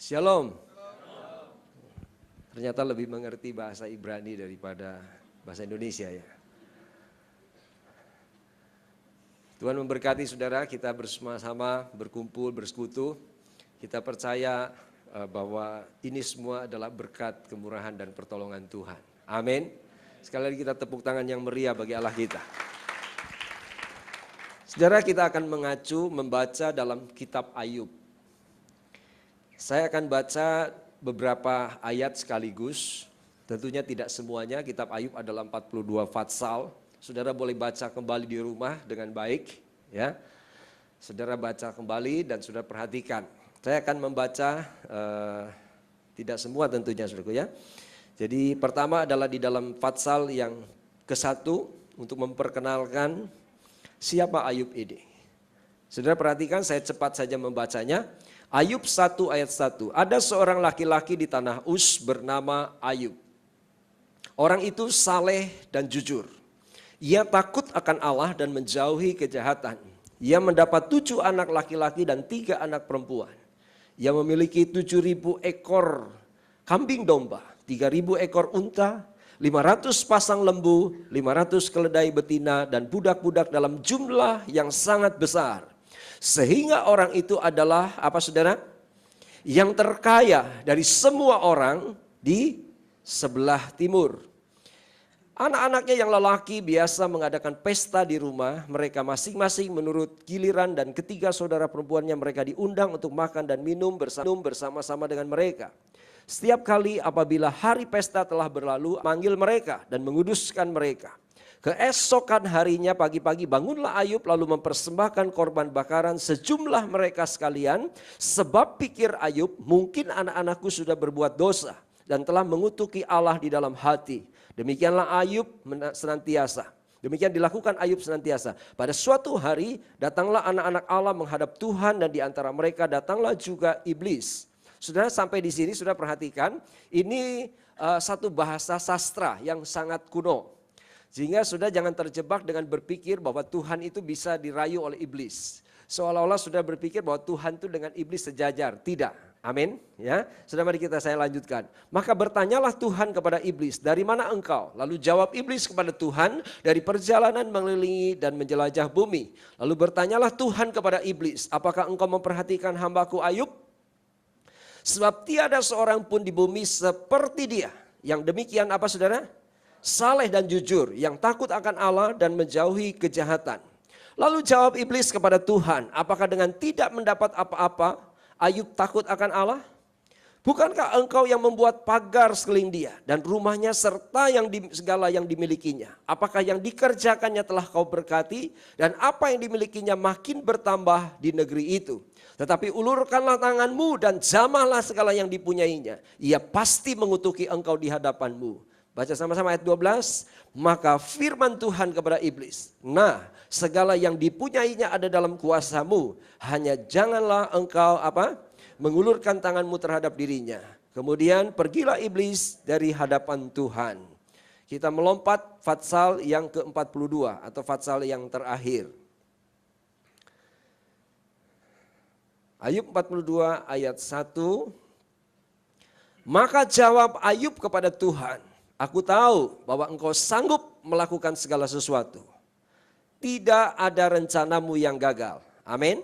Shalom. Ternyata lebih mengerti bahasa Ibrani daripada bahasa Indonesia ya. Tuhan memberkati saudara, kita bersama-sama berkumpul, bersekutu. Kita percaya bahwa ini semua adalah berkat kemurahan dan pertolongan Tuhan. Amin. Sekali lagi kita tepuk tangan yang meriah bagi Allah kita. Saudara, kita akan mengacu membaca dalam kitab Ayub. Saya akan baca beberapa ayat sekaligus. Tentunya tidak semuanya, kitab Ayub adalah 42 fatsal. Saudara boleh baca kembali di rumah dengan baik, ya. Saudara baca kembali dan saudara perhatikan. Saya akan membaca tidak semua tentunya, saudaraku ya. Jadi pertama adalah di dalam fatsal yang ke-1 untuk memperkenalkan siapa Ayub ini. Saudara perhatikan, saya cepat saja membacanya. Ayub 1 ayat 1. Ada seorang laki-laki di tanah Uz bernama Ayub. Orang itu saleh dan jujur. Ia takut akan Allah dan menjauhi kejahatan. Ia mendapat 7 anak laki-laki dan 3 anak perempuan. Ia memiliki 7.000 ekor kambing domba, 3.000 ekor unta, 500 pasang lembu, 500 keledai betina dan budak-budak dalam jumlah yang sangat besar. Sehingga orang itu adalah apa saudara? Yang terkaya dari semua orang di sebelah timur. Anak-anaknya yang lelaki biasa mengadakan pesta di rumah mereka masing-masing menurut giliran, dan ketiga saudara perempuannya mereka diundang untuk makan dan minum bersama-sama dengan mereka. Setiap kali apabila hari pesta telah berlalu, manggil mereka dan menguduskan mereka. Keesokan harinya pagi-pagi bangunlah Ayub lalu mempersembahkan korban bakaran sejumlah mereka sekalian. Sebab pikir Ayub, mungkin anak-anakku sudah berbuat dosa dan telah mengutuki Allah di dalam hati. Demikianlah Ayub senantiasa. Demikian dilakukan Ayub senantiasa. Pada suatu hari datanglah anak-anak Allah menghadap Tuhan, dan di antara mereka datanglah juga iblis. Saudara, sampai di sini sudah perhatikan, ini satu bahasa sastra yang sangat kuno. Sehingga sudah jangan terjebak dengan berpikir bahwa Tuhan itu bisa dirayu oleh iblis. Seolah-olah sudah berpikir bahwa Tuhan itu dengan iblis sejajar. Tidak. Amin. Ya, sudah mari saya lanjutkan. Maka bertanyalah Tuhan kepada iblis, dari mana engkau? Lalu jawab iblis kepada Tuhan, dari perjalanan mengelilingi dan menjelajah bumi. Lalu bertanyalah Tuhan kepada iblis, apakah engkau memperhatikan hambaku Ayub? Sebab tiada seorang pun di bumi seperti dia. Yang demikian apa saudara? Saleh dan jujur, yang takut akan Allah dan menjauhi kejahatan. Lalu jawab iblis kepada Tuhan, apakah dengan tidak mendapat apa-apa Ayub takut akan Allah? Bukankah engkau yang membuat pagar sekeliling dia dan rumahnya serta segala yang dimilikinya? Apakah yang dikerjakannya telah kau berkati, dan apa yang dimilikinya makin bertambah di negeri itu? Tetapi ulurkanlah tanganmu dan jamahlah segala yang dipunyainya. Ia pasti mengutuki engkau di hadapanmu. Baca sama-sama ayat 12. Maka firman Tuhan kepada iblis, nah segala yang dipunyainya ada dalam kuasamu, hanya janganlah engkau mengulurkan tanganmu terhadap dirinya. Kemudian pergilah iblis dari hadapan Tuhan. Kita melompat fatsal yang ke-42 atau fatsal yang terakhir. Ayub 42 ayat 1. Maka jawab Ayub kepada Tuhan, aku tahu bahwa engkau sanggup melakukan segala sesuatu. Tidak ada rencanamu yang gagal. Amin.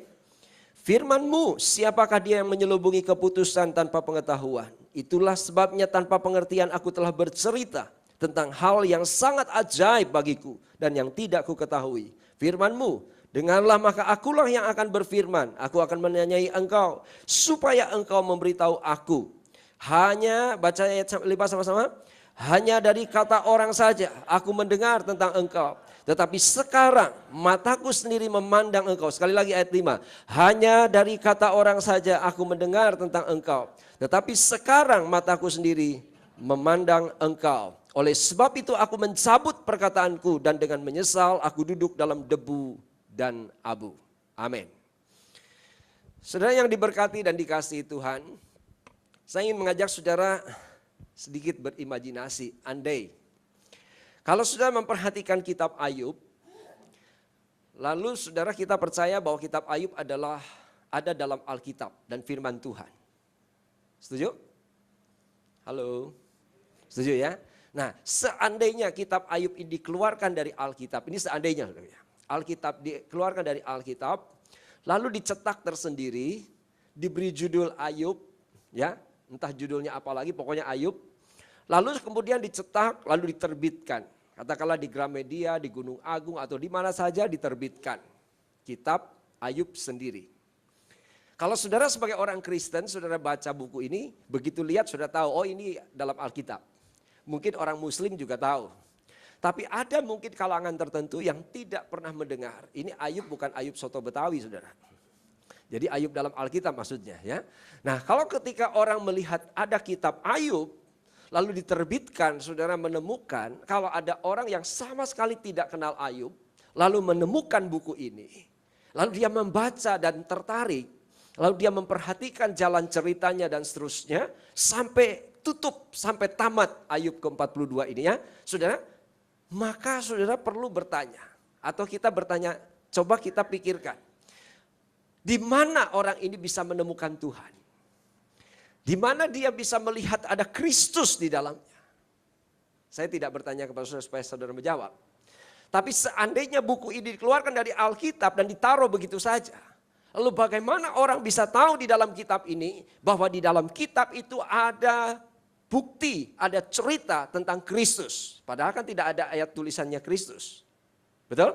Firmanmu, siapakah dia yang menyelubungi keputusan tanpa pengetahuan? Itulah sebabnya tanpa pengertian aku telah bercerita tentang hal yang sangat ajaib bagiku dan yang tidak ku ketahui. Firmanmu, dengarlah maka akulah yang akan berfirman. Aku akan menanyai engkau supaya engkau memberitahu aku. Hanya baca ayat 5 sama-sama. Hanya dari kata orang saja aku mendengar tentang engkau. Tetapi sekarang mataku sendiri memandang engkau. Sekali lagi ayat 5. Hanya dari kata orang saja aku mendengar tentang engkau. Tetapi sekarang mataku sendiri memandang engkau. Oleh sebab itu aku mencabut perkataanku, dan dengan menyesal aku duduk dalam debu dan abu. Amin. Saudara yang diberkati dan dikasihi Tuhan, saya ingin mengajak saudara sedikit berimajinasi. Andai kalau sudah memperhatikan kitab Ayub, lalu saudara kita percaya bahwa kitab Ayub adalah ada dalam Alkitab dan firman Tuhan. Setuju? Halo? Setuju ya? Nah, seandainya kitab Ayub ini dikeluarkan dari Alkitab, ini seandainya Alkitab dikeluarkan dari Alkitab, lalu dicetak tersendiri, diberi judul Ayub, ya, entah judulnya apa lagi, pokoknya Ayub. Lalu kemudian dicetak, lalu diterbitkan. Katakanlah di Gramedia, di Gunung Agung, atau di mana saja diterbitkan. Kitab Ayub sendiri. Kalau saudara sebagai orang Kristen, saudara baca buku ini, begitu lihat saudara tahu, oh ini dalam Alkitab. Mungkin orang Muslim juga tahu. Tapi ada mungkin kalangan tertentu yang tidak pernah mendengar. Ini Ayub bukan Ayub soto Betawi, saudara. Jadi Ayub dalam Alkitab maksudnya, ya. Nah, kalau ketika orang melihat ada kitab Ayub, lalu diterbitkan, saudara menemukan kalau ada orang yang sama sekali tidak kenal Ayub, lalu menemukan buku ini, lalu dia membaca dan tertarik, lalu dia memperhatikan jalan ceritanya dan seterusnya, sampai tutup, sampai tamat Ayub ke-42 ini ya, saudara, maka saudara perlu bertanya, atau kita bertanya, coba kita pikirkan, di mana orang ini bisa menemukan Tuhan? Di mana dia bisa melihat ada Kristus di dalamnya? Saya tidak bertanya kepada saudara supaya saudara menjawab. Tapi seandainya buku ini dikeluarkan dari Alkitab dan ditaruh begitu saja, lalu bagaimana orang bisa tahu di dalam kitab ini bahwa di dalam kitab itu ada bukti, ada cerita tentang Kristus. Padahal kan tidak ada ayat tulisannya Kristus. Betul?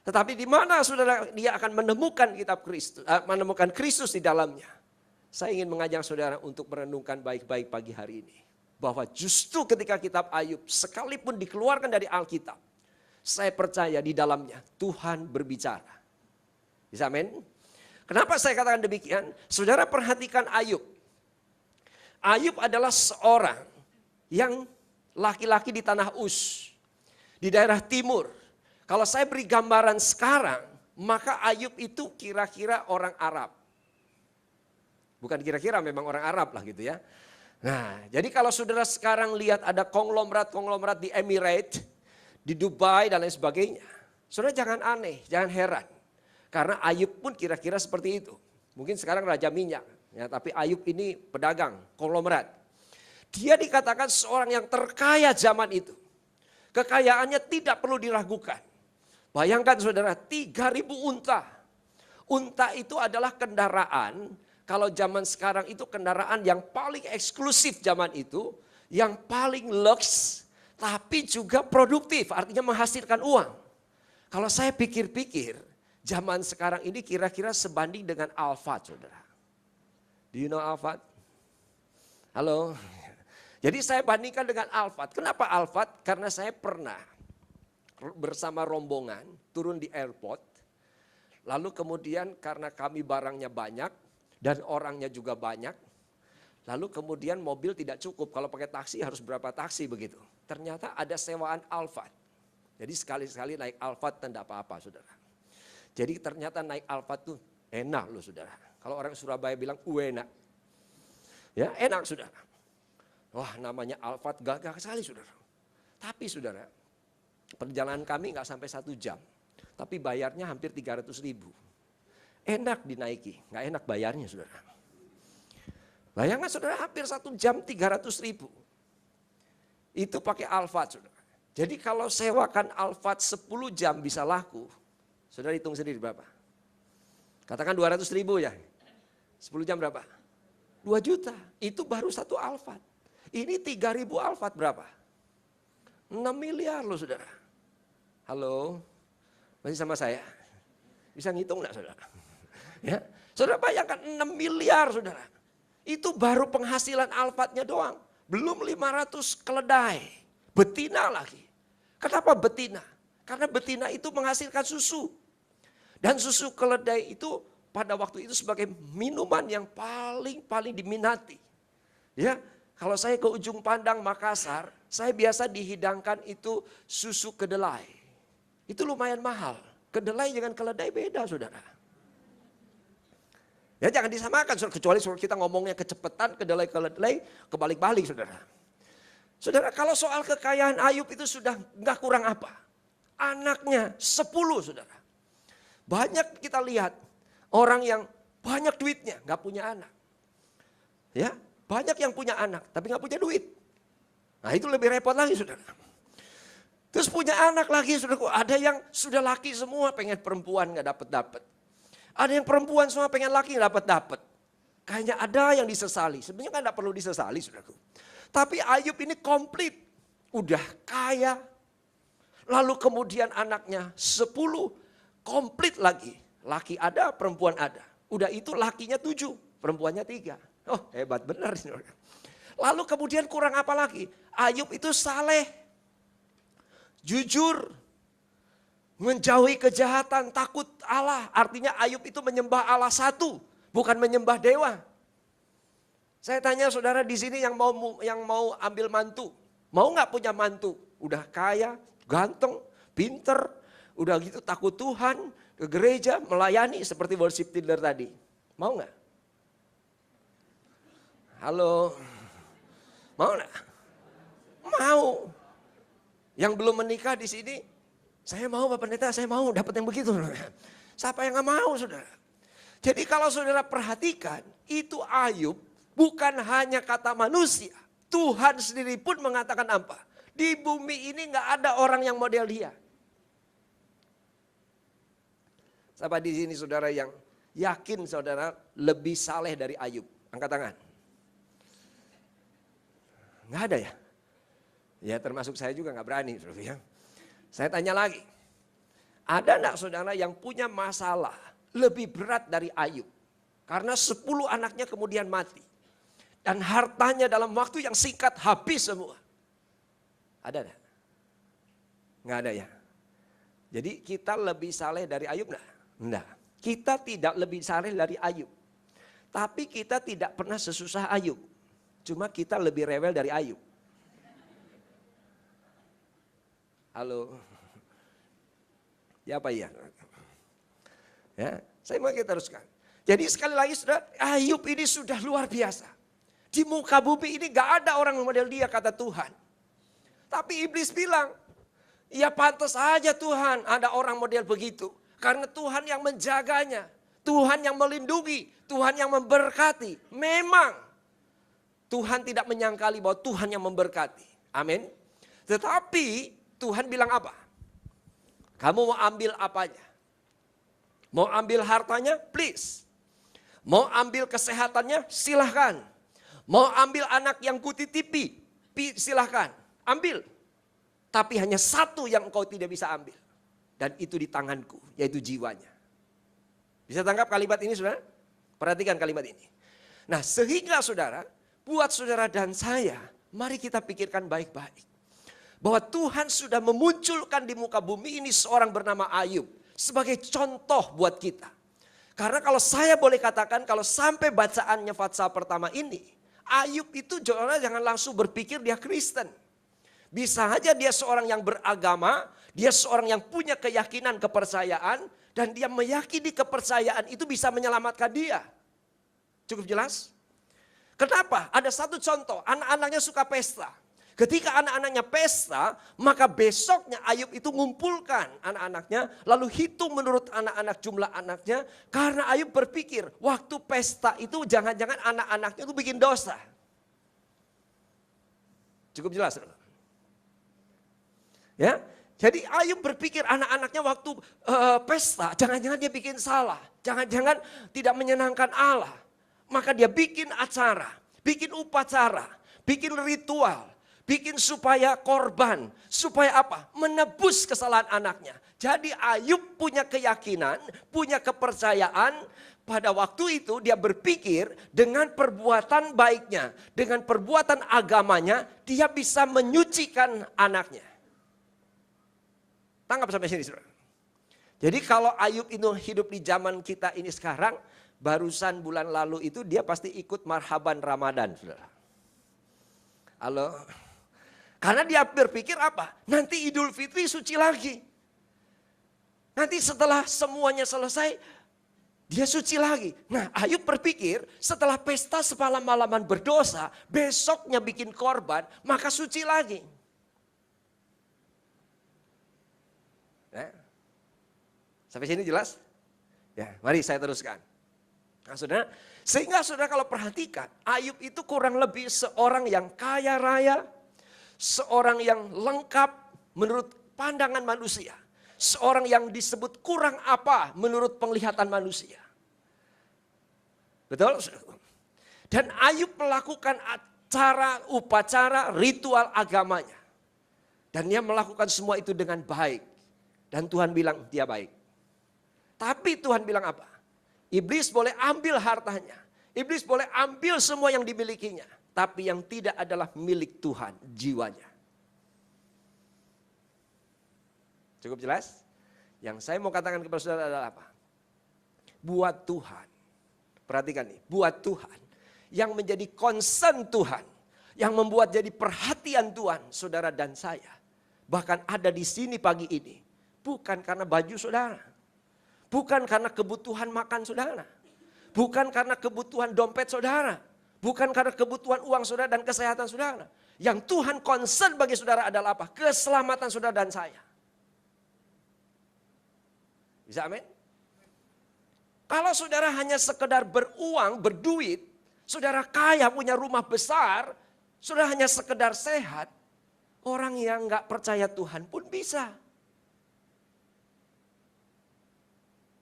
Tetapi di mana saudara dia akan menemukan kitab Kristus, menemukan Kristus di dalamnya. Saya ingin mengajak saudara untuk merenungkan baik-baik pagi hari ini. Bahwa justru ketika kitab Ayub sekalipun dikeluarkan dari Alkitab, saya percaya di dalamnya Tuhan berbicara. Bisa amin? Kenapa saya katakan demikian? Saudara perhatikan Ayub. Ayub adalah seorang yang laki-laki di tanah Uz, di daerah timur. Kalau saya beri gambaran sekarang, maka Ayub itu kira-kira orang Arab. Bukan kira-kira, memang orang Arab lah gitu ya. Nah, jadi kalau saudara sekarang lihat ada konglomerat-konglomerat di Emirates, di Dubai dan lain sebagainya. Saudara jangan aneh, jangan heran. Karena Ayub pun kira-kira seperti itu. Mungkin sekarang raja minyak, ya, tapi Ayub ini pedagang, konglomerat. Dia dikatakan seorang yang terkaya zaman itu. Kekayaannya tidak perlu diragukan. Bayangkan saudara, 3.000 unta. Unta itu adalah kendaraan, kalau zaman sekarang itu kendaraan yang paling eksklusif zaman itu, yang paling lux, tapi juga produktif, artinya menghasilkan uang. Kalau saya pikir-pikir, zaman sekarang ini kira-kira sebanding dengan Alphard, saudara. Do you know Alphard? Halo. Jadi saya bandingkan dengan Alphard. Kenapa Alphard? Karena saya pernah bersama rombongan turun di airport. Lalu kemudian karena kami barangnya banyak dan orangnya juga banyak. Lalu kemudian mobil tidak cukup. Kalau pakai taksi harus berapa taksi begitu. Ternyata ada sewaan Alphard. Jadi sekali-sekali naik Alphard tidak apa-apa, saudara. Jadi ternyata naik Alphard tuh enak loh, saudara. Kalau orang Surabaya bilang enak. Ya, enak, saudara. Wah, namanya Alphard gagah sekali, saudara. Tapi saudara, perjalanan kami nggak sampai 1 jam. Tapi bayarnya hampir 300.000. Enak dinaiki, nggak enak bayarnya, saudara. Bayangkan saudara, hampir 1 jam 300.000. Itu pakai Alphard, saudara. Jadi kalau sewakan Alphard 10 jam bisa laku. Saudara hitung sendiri berapa? Katakan 200.000 ya. 10 jam berapa? 2 juta. Itu baru satu Alphard. Ini 3.000 Alphard berapa? 6 miliar loh, saudara. Halo, masih sama saya? Bisa ngitung enggak, saudara? Ya, saudara bayangkan 6 miliar, saudara. Itu baru penghasilan Alphardnya doang. Belum 500 keledai. Betina lagi. Kenapa betina? Karena betina itu menghasilkan susu. Dan susu keledai itu pada waktu itu sebagai minuman yang paling diminati. Ya, kalau saya ke ujung Pandang Makassar, saya biasa dihidangkan itu susu kedelai. Itu lumayan mahal. Kedelai dengan keledai beda, saudara. Ya jangan disamakan, kecuali kita ngomongnya kecepatan, kedelai kebalik-balik, saudara. Saudara, kalau soal kekayaan Ayub itu sudah enggak kurang apa. Anaknya 10, saudara. Banyak kita lihat orang yang banyak duitnya, enggak punya anak. Ya, Banyak yang punya anak, tapi nggak punya duit. Nah itu lebih repot lagi, saudara. Terus punya anak lagi, saudara. Ada yang sudah laki semua, pengen perempuan nggak dapet. Ada yang perempuan semua pengen laki nggak dapet. Kayaknya ada yang disesali. Sebenarnya kan nggak perlu disesali, saudara. Tapi Ayub ini komplit. Udah kaya. Lalu kemudian anaknya 10, komplit lagi. Laki ada, perempuan ada. Udah itu lakinya 7, perempuannya 3. Oh hebat benar. Lalu kemudian kurang apa lagi? Ayub itu saleh, jujur, menjauhi kejahatan, takut Allah. Artinya Ayub itu menyembah Allah satu, bukan menyembah dewa. Saya tanya saudara di sini yang mau ambil mantu, mau nggak punya mantu? Udah kaya, ganteng, pinter, udah gitu takut Tuhan, ke gereja melayani seperti worship leader tadi. Mau nggak? Halo, mau nggak? Mau. Yang belum menikah di sini, saya mau Pak Pendeta, saya mau dapat yang begitu. Siapa yang nggak mau, saudara? Jadi kalau saudara perhatikan, itu Ayub bukan hanya kata manusia. Tuhan sendiri pun mengatakan apa? Di bumi ini nggak ada orang yang model dia. Siapa di sini saudara yang yakin saudara lebih saleh dari Ayub? Angkat tangan. Nggak ada ya? Ya termasuk saya juga nggak berani. Ya. Saya tanya lagi. Ada enggak saudara yang punya masalah lebih berat dari Ayub? Karena 10 anaknya kemudian mati. Dan hartanya dalam waktu yang singkat habis semua. Ada enggak? Nggak ada ya? Jadi kita lebih saleh dari Ayub enggak? Enggak, kita tidak lebih saleh dari Ayub. Tapi kita tidak pernah sesusah Ayub. Cuma kita lebih rewel dari Ayub. Halo. Ya apa iya? Ya, saya mau kita teruskan. Jadi sekali lagi saudara, Ayub ini sudah luar biasa. Di muka bumi ini gak ada orang model dia kata Tuhan. Tapi iblis bilang, ya pantas aja Tuhan ada orang model begitu. Karena Tuhan yang menjaganya, Tuhan yang melindungi, Tuhan yang memberkati. Memang Tuhan tidak menyangkali bahwa Tuhan yang memberkati. Amin. Tetapi Tuhan bilang apa? Kamu mau ambil apanya? Mau ambil hartanya? Please. Mau ambil kesehatannya? Silahkan. Mau ambil anak yang kutitipi? Silahkan. Ambil. Tapi hanya satu yang engkau tidak bisa ambil. Dan itu di tanganku, yaitu jiwanya. Bisa tangkap kalimat ini saudara? Perhatikan kalimat ini. Nah sehingga saudara, buat saudara dan saya, mari kita pikirkan baik-baik. Bahwa Tuhan sudah memunculkan di muka bumi ini seorang bernama Ayub. Sebagai contoh buat kita. Karena kalau saya boleh katakan, kalau sampai bacaannya Fatsal pertama ini, Ayub itu jangan langsung berpikir dia Kristen. Bisa saja dia seorang yang beragama, dia seorang yang punya keyakinan, kepercayaan, dan dia meyakini kepercayaan itu bisa menyelamatkan dia. Cukup jelas? Kenapa? Ada satu contoh, anak-anaknya suka pesta. Ketika anak-anaknya pesta, maka besoknya Ayub itu ngumpulkan anak-anaknya, lalu hitung menurut anak-anak jumlah anaknya, karena Ayub berpikir, waktu pesta itu jangan-jangan anak-anaknya itu bikin dosa. Cukup jelas? Ya, jadi Ayub berpikir anak-anaknya waktu pesta, jangan-jangan dia bikin salah, jangan-jangan tidak menyenangkan Allah. Maka dia bikin acara, bikin upacara, bikin ritual, bikin supaya korban, supaya apa? Menebus kesalahan anaknya. Jadi Ayub punya keyakinan, punya kepercayaan, pada waktu itu dia berpikir dengan perbuatan baiknya, dengan perbuatan agamanya, dia bisa menyucikan anaknya. Tangkap sampai sini saudara. Jadi kalau Ayub itu hidup di zaman kita ini sekarang, barusan bulan lalu itu dia pasti ikut marhaban Ramadan saudara. Halo. Karena dia berpikir apa? Nanti Idul Fitri suci lagi. Nanti setelah semuanya selesai, dia suci lagi. Nah Ayub berpikir setelah pesta semalam-malaman berdosa, besoknya bikin korban, maka suci lagi. Sampai sini jelas? Ya, mari saya teruskan. Nah, saudara, sehingga saudara kalau perhatikan, Ayub itu kurang lebih seorang yang kaya raya, seorang yang lengkap menurut pandangan manusia. Seorang yang disebut kurang apa menurut penglihatan manusia. Betul? Dan Ayub melakukan acara, upacara, ritual agamanya. Dan dia melakukan semua itu dengan baik. Dan Tuhan bilang dia baik. Tapi Tuhan bilang apa? Iblis boleh ambil hartanya. Iblis boleh ambil semua yang dimilikinya. Tapi yang tidak adalah milik Tuhan, jiwanya. Cukup jelas? Yang saya mau katakan kepada saudara adalah apa? Buat Tuhan. Perhatikan nih, buat Tuhan. Yang menjadi concern Tuhan. Yang membuat jadi perhatian Tuhan, saudara dan saya. Bahkan ada di sini pagi ini. Bukan karena baju saudara. Bukan karena kebutuhan makan saudara. Bukan karena kebutuhan dompet saudara. Bukan karena kebutuhan uang saudara dan kesehatan saudara. Yang Tuhan concern bagi saudara adalah apa? Keselamatan saudara dan saya. Bisa amin? Kalau saudara hanya sekedar beruang, berduit, saudara kaya punya rumah besar, saudara hanya sekedar sehat, orang yang gak percaya Tuhan pun bisa.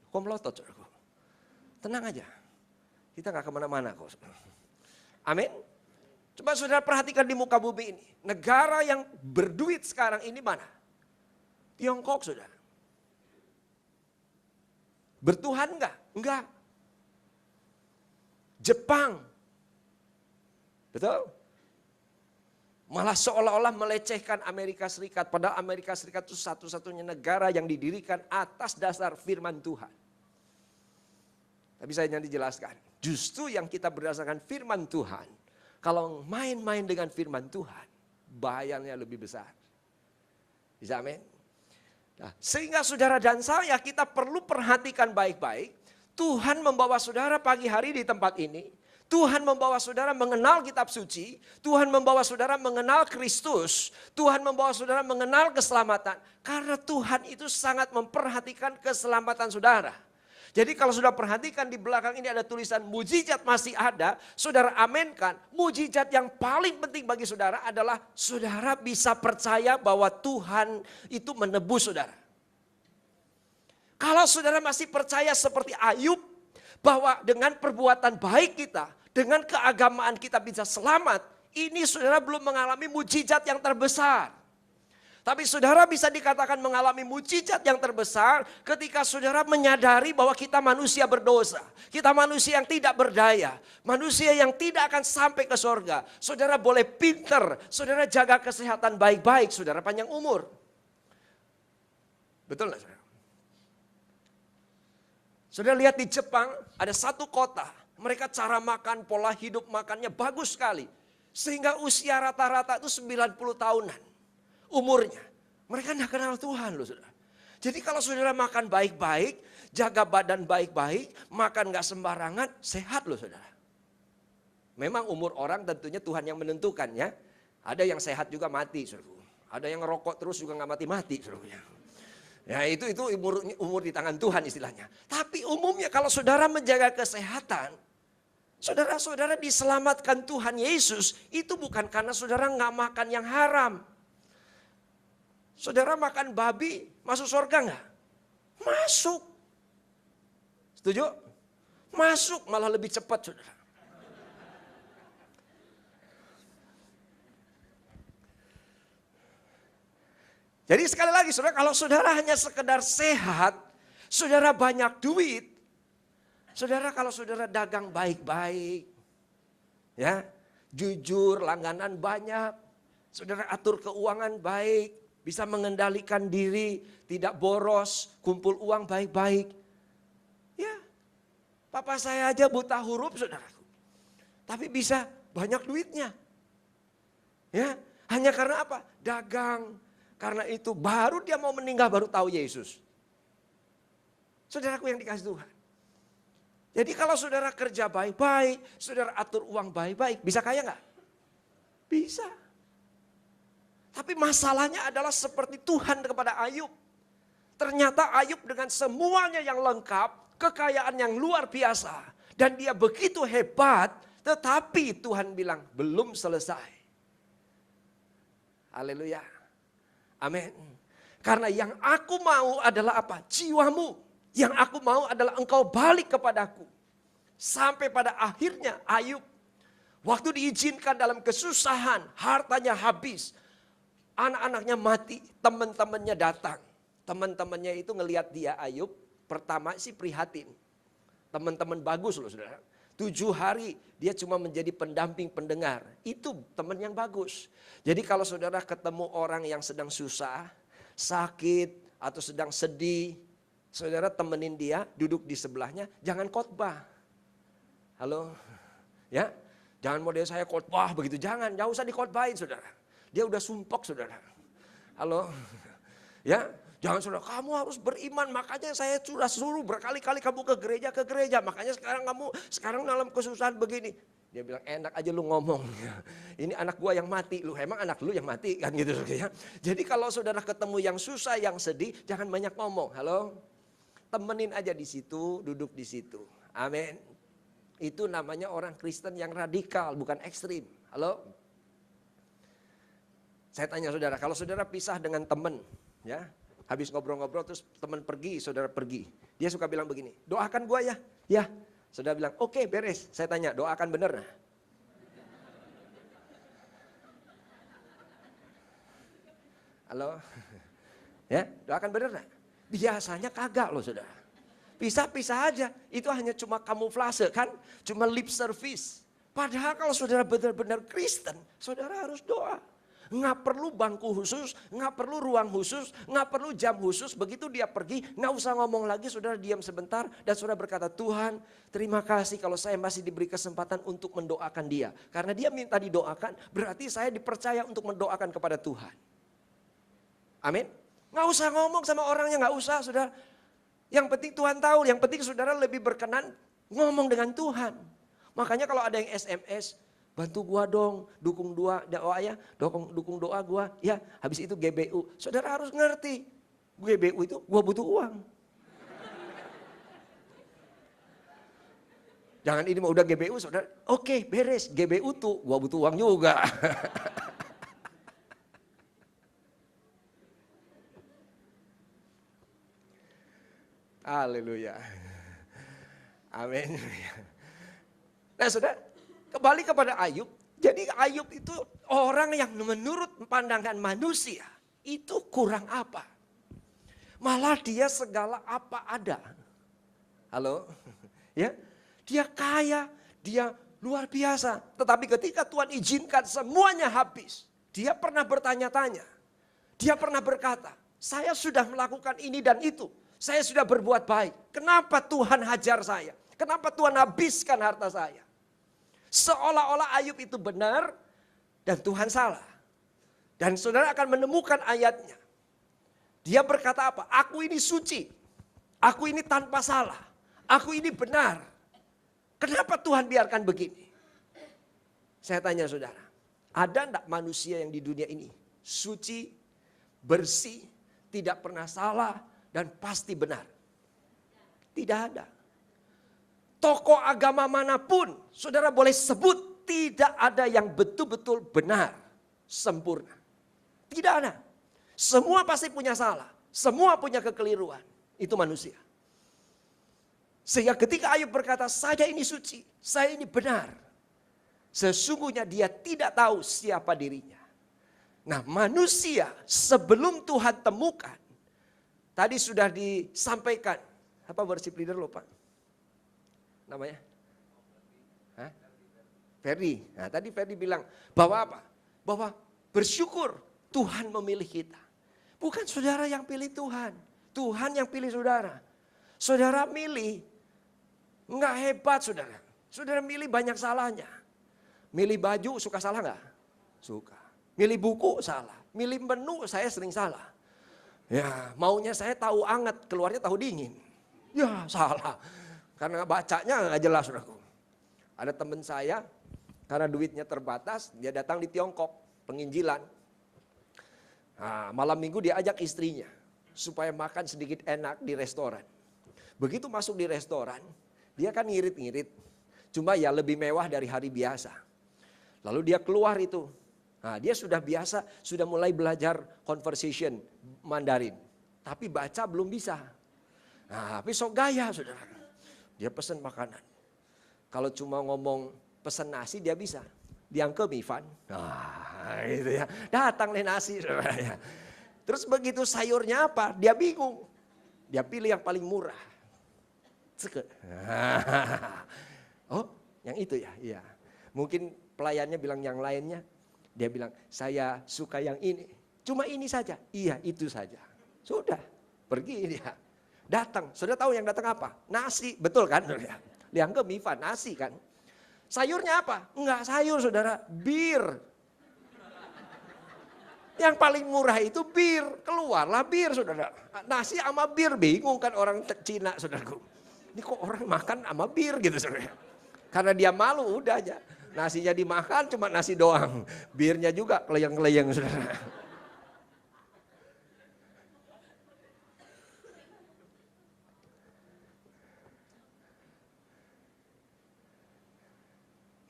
Komplotot, saudara. Tenang aja. Kita gak kemana-mana kok. Amin. Coba saudara perhatikan di muka bumi ini. Negara yang berduit sekarang ini mana? Tiongkok, saudara. Bertuhan enggak? Enggak. Jepang. Betul? Malah seolah-olah melecehkan Amerika Serikat. Padahal Amerika Serikat itu satu-satunya negara yang didirikan atas dasar firman Tuhan. Tapi saya nanti jelaskan. Justru yang kita berdasarkan firman Tuhan. Kalau main-main dengan firman Tuhan. Bahayanya lebih besar. Bisa amin? Nah, sehingga saudara dan saya kita perlu perhatikan baik-baik. Tuhan membawa saudara pagi hari di tempat ini. Tuhan membawa saudara mengenal kitab suci. Tuhan membawa saudara mengenal Kristus. Tuhan membawa saudara mengenal keselamatan. Karena Tuhan itu sangat memperhatikan keselamatan saudara. Jadi kalau sudah perhatikan di belakang ini ada tulisan mujizat masih ada. Saudara aminkan. Mujizat yang paling penting bagi saudara adalah saudara bisa percaya bahwa Tuhan itu menebus saudara. Kalau saudara masih percaya seperti Ayub. Bahwa dengan perbuatan baik kita. Dengan keagamaan kita bisa selamat. Ini saudara belum mengalami mujizat yang terbesar. Tapi saudara bisa dikatakan mengalami mujizat yang terbesar ketika saudara menyadari bahwa kita manusia berdosa. Kita manusia yang tidak berdaya. Manusia yang tidak akan sampai ke surga. Saudara boleh pinter, saudara jaga kesehatan baik-baik, saudara panjang umur. Betul nggak saudara? Saudara lihat di Jepang ada satu kota. Mereka cara makan, pola hidup makannya bagus sekali. Sehingga usia rata-rata itu 90 tahunan. Umurnya. Mereka tidak kenal Tuhan loh saudara. Jadi kalau saudara makan baik-baik, jaga badan baik-baik, makan gak sembarangan, sehat loh saudara. Memang umur orang tentunya Tuhan yang menentukan ya. Ada yang sehat juga mati saudara. Ada yang ngerokok terus juga gak mati-mati saudara. Ya itu umur di tangan Tuhan istilahnya. Tapi umumnya kalau saudara menjaga kesehatan, saudara-saudara diselamatkan Tuhan Yesus, itu bukan karena saudara gak makan yang haram. Saudara makan babi, masuk surga enggak? Masuk. Setuju? Masuk, malah lebih cepat saudara. Jadi sekali lagi saudara, kalau saudara hanya sekedar sehat, saudara banyak duit, saudara kalau saudara dagang baik-baik, ya, jujur, langganan banyak, saudara atur keuangan baik, bisa mengendalikan diri, tidak boros, kumpul uang baik-baik. Ya, papa saya aja buta huruf saudaraku. Tapi bisa banyak duitnya. Ya, hanya karena apa? Dagang. Karena itu baru dia mau meninggal baru tahu Yesus. Saudaraku yang dikasih Tuhan. Jadi kalau saudara kerja baik-baik, saudara atur uang baik-baik, bisa kaya nggak? Bisa. Tapi masalahnya adalah seperti Tuhan kepada Ayub. Ternyata Ayub dengan semuanya yang lengkap, kekayaan yang luar biasa. Dan dia begitu hebat, tetapi Tuhan bilang belum selesai. Haleluya. Amin. Karena yang aku mau adalah apa? Jiwamu. Yang aku mau adalah engkau balik kepadaku. Sampai pada akhirnya Ayub, waktu diizinkan dalam kesusahan, hartanya habis. Anak-anaknya mati, teman-temannya datang. Teman-temannya itu ngelihat dia Ayub, pertama sih prihatin. Teman-teman bagus loh saudara. 7 hari dia cuma menjadi pendamping pendengar. Itu teman yang bagus. Jadi kalau saudara ketemu orang yang sedang susah, sakit atau sedang sedih, saudara temenin dia, duduk di sebelahnya, jangan khotbah. Halo? Ya? Jangan model saya khotbah begitu, jangan usah dikhotbahin saudara. Dia udah sumpek saudara. Halo? Ya? Jangan saudara, kamu harus beriman, makanya saya sudah suruh berkali-kali kamu ke gereja. Makanya sekarang dalam kesusahan begini. Dia bilang enak aja lu ngomong. Ini anak gua yang mati, lu emang anak lu yang mati kan gitu ya. Jadi kalau saudara ketemu yang susah, yang sedih, jangan banyak ngomong. Halo? Temenin aja di situ, duduk di situ. Amin. Itu namanya orang Kristen yang radikal, bukan ekstrim. Halo? Saya tanya saudara, kalau saudara pisah dengan teman, ya, habis ngobrol-ngobrol terus teman pergi, saudara pergi. Dia suka bilang begini, doakan gua ya. Ya, saudara bilang, oke, beres. Saya tanya, doakan bener nah? Halo? Ya, doakan bener nah? Biasanya kagak loh saudara. Pisah-pisah aja, itu hanya cuma kamuflase kan? Cuma lip service. Padahal kalau saudara benar-benar Kristen, saudara harus doa. Nggak perlu bangku khusus, nggak perlu ruang khusus, nggak perlu jam khusus. Begitu dia pergi, nggak usah ngomong lagi, saudara diam sebentar. Dan saudara berkata, Tuhan terima kasih kalau saya masih diberi kesempatan untuk mendoakan dia. Karena dia minta didoakan, berarti saya dipercaya untuk mendoakan kepada Tuhan. Amin. Nggak usah ngomong sama orangnya, nggak usah saudara. Yang penting Tuhan tahu, yang penting saudara lebih berkenan ngomong dengan Tuhan. Makanya kalau ada yang SMS, bantu gua dong, dukung doa ya, dukung doa gua, ya. Habis itu GBU, saudara harus ngerti, GBU itu gua butuh uang. Jangan ini mau udah GBU, saudara, oke beres, GBU tuh gua butuh uang juga. Haleluya. Amin. Nah saudara, kembali kepada Ayub. Jadi Ayub itu orang yang menurut pandangan manusia itu kurang apa. Malah dia segala apa ada. Halo? Ya, dia kaya, dia luar biasa. Tetapi ketika Tuhan izinkan semuanya habis, dia pernah bertanya-tanya. Dia pernah berkata, saya sudah melakukan ini dan itu. Saya sudah berbuat baik. Kenapa Tuhan hajar saya? Kenapa Tuhan habiskan harta saya? Seolah-olah Ayub itu benar dan Tuhan salah. Dan saudara akan menemukan ayatnya. Dia berkata apa? Aku ini suci. Aku ini tanpa salah. Aku ini benar. Kenapa Tuhan biarkan begini? Saya tanya saudara. Ada enggak manusia yang di dunia ini suci, bersih, tidak pernah salah, dan pasti benar? Tidak ada. Tokoh agama manapun, saudara boleh sebut, tidak ada yang betul-betul benar, sempurna. Tidak ada. Semua pasti punya salah, semua punya kekeliruan. Itu manusia. Sehingga ketika Ayub berkata, saya ini suci, saya ini benar. Sesungguhnya dia tidak tahu siapa dirinya. Nah manusia sebelum Tuhan temukan, tadi sudah disampaikan, apa worship leader lupa? Namanya? Hah? Ferdi. Nah tadi Ferdi bilang bahwa apa? Bahwa bersyukur Tuhan memilih kita. Bukan saudara yang pilih Tuhan. Tuhan yang pilih saudara. Saudara milih, enggak hebat saudara. Saudara milih banyak salahnya. Milih baju suka salah enggak? Suka. Milih buku salah. Milih menu saya sering salah. Ya, maunya saya tahu anget, keluarnya tahu dingin. Ya, salah. Karena bacanya nggak jelas, saudaraku. Ada teman saya, karena duitnya terbatas, dia datang di Tiongkok, penginjilan. Nah, malam minggu dia ajak istrinya, supaya makan sedikit enak di restoran. Begitu masuk di restoran, Dia kan ngirit-ngirit. Cuma ya lebih mewah dari hari biasa. Lalu dia keluar itu. Nah, dia sudah biasa, sudah mulai belajar conversation Mandarin. Tapi baca belum bisa. Nah, tapi sok gaya, saudara. Dia pesan makanan. Kalau cuma ngomong pesan nasi dia bisa. Diangke mifan. Nah, gitu ya. Datang nih nasi, saudara ya. Terus begitu sayurnya apa? Dia bingung. Dia pilih yang paling murah. Oh, yang itu ya? Iya. Mungkin pelayannya bilang yang lainnya. Dia bilang, saya suka yang ini. Cuma ini saja. Iya, itu saja. Sudah, pergi dia. Datang, sudah tahu yang datang apa? Nasi, betul kan? Liang ke mifan, nasi kan? Sayurnya apa? Enggak sayur, saudara. Bir. Yang paling murah itu bir. Keluarlah bir, saudara. Nasi sama bir, bingung kan orang Cina, saudaraku. Ini kok orang makan sama bir gitu, saudara. Karena dia malu, udah aja. Nasinya dimakan cuma nasi doang. Birnya juga keleyang-keleyang, saudara.